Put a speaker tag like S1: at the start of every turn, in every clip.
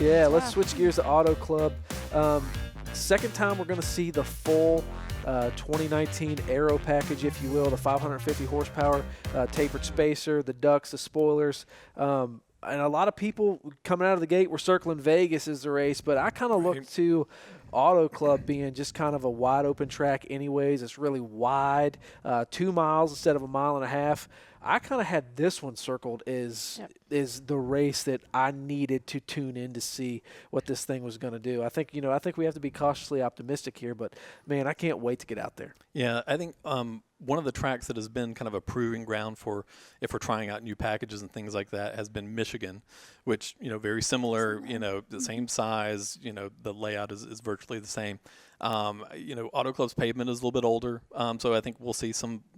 S1: Yeah, let's switch gears to Auto Club. Second time we're going to see the full 2019 aero package, if you will, the 550 horsepower tapered spacer, the ducts, the spoilers. And a lot of people coming out of the gate were circling Vegas as the race, but I kind of look to Auto Club being just kind of a wide open track anyways. It's really wide, 2 miles instead of 1.5 miles. I kind of had this one circled is the race that I needed to tune in to see what this thing was going to do. I think we have to be cautiously optimistic here, but man, I can't wait to get out there.
S2: Yeah, I think one of the tracks that has been kind of a proving ground for if we're trying out new packages and things like that has been Michigan, which, very similar, the same size, the layout is virtually the same. Auto Club's pavement is a little bit older, so I think we'll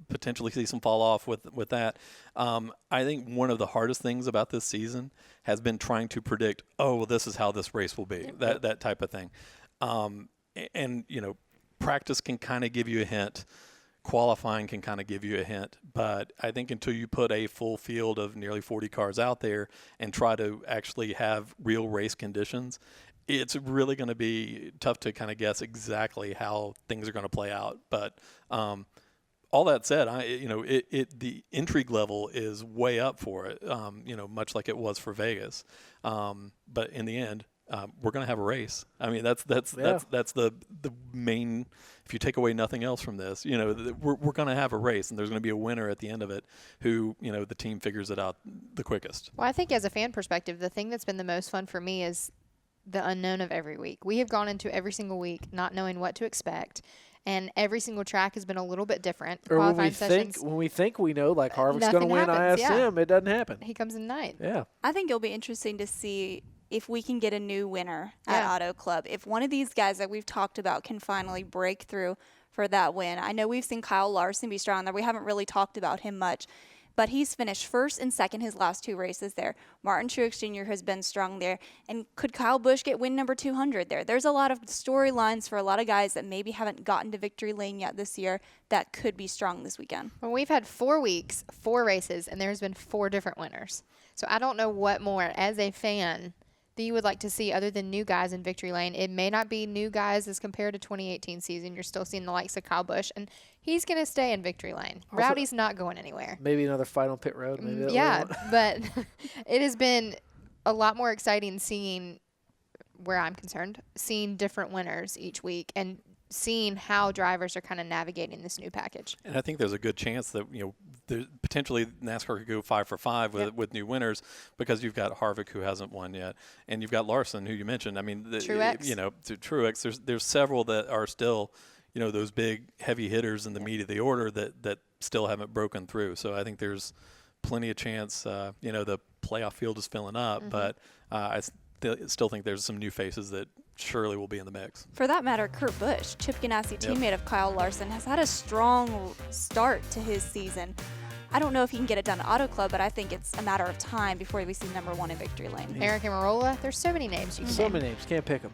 S2: potentially see some fall off with that. I think one of the hardest things about this season has been trying to predict, this is how this race will be, that type of thing. Practice can kind of give you a hint. Qualifying can kind of give you a hint, but I think until you put a full field of nearly 40 cars out there and try to actually have real race conditions, it's really going to be tough to kind of guess exactly how things are going to play out. But all that said, the intrigue level is way up for it, much like it was for Vegas. But in the end, we're going to have a race. I mean, that's the main. If you take away nothing else from this, we're going to have a race, and there's going to be a winner at the end of it. Who the team figures it out the quickest.
S3: Well, I think as a fan perspective, the thing that's been the most fun for me is the unknown of every week. We have gone into every single week not knowing what to expect. And every single track has been a little bit different.
S1: Or when we think we know, like Harvick's going to win ISM, it doesn't happen.
S3: He comes in ninth.
S1: Yeah.
S4: I think it'll be interesting to see if we can get a new winner at Auto Club. If one of these guys that we've talked about can finally break through for that win. I know we've seen Kyle Larson be strong there. We haven't really talked about him much. But he's finished first and second his last 2 races there. Martin Truex Jr. has been strong there. And could Kyle Busch get win number 200 there? There's a lot of storylines for a lot of guys that maybe haven't gotten to victory lane yet this year that could be strong this weekend.
S3: Well, we've had 4 weeks, 4 races, and there's been 4 different winners. So I don't know what more, as a fan, that you would like to see other than new guys in victory lane. It may not be new guys as compared to 2018 season. You're still seeing the likes of Kyle Busch, and he's going to stay in victory lane. Also, Rowdy's not going anywhere.
S1: Maybe another fight on pit road. Maybe
S3: but it has been a lot more exciting seeing, where I'm concerned, seeing different winners each week and seeing how drivers are kind of navigating this new package.
S2: And I think there's a good chance that, potentially NASCAR could go 5 for 5 with new winners because you've got Harvick, who hasn't won yet, and you've got Larson, who you mentioned. I mean, Truex. There's several that are still, those big heavy hitters in the meat of the order that still haven't broken through. So I think there's plenty of chance. The playoff field is filling up, but I still think there's some new faces that surely will be in the mix.
S4: For that matter, Kurt Busch, Chip Ganassi teammate of Kyle Larson, has had a strong start to his season. I don't know if he can get it done at Auto Club, but I think it's a matter of time before we see number 1 in victory lane.
S3: Eric Amarola, there's so many names you can name.
S1: Many names, can't pick them.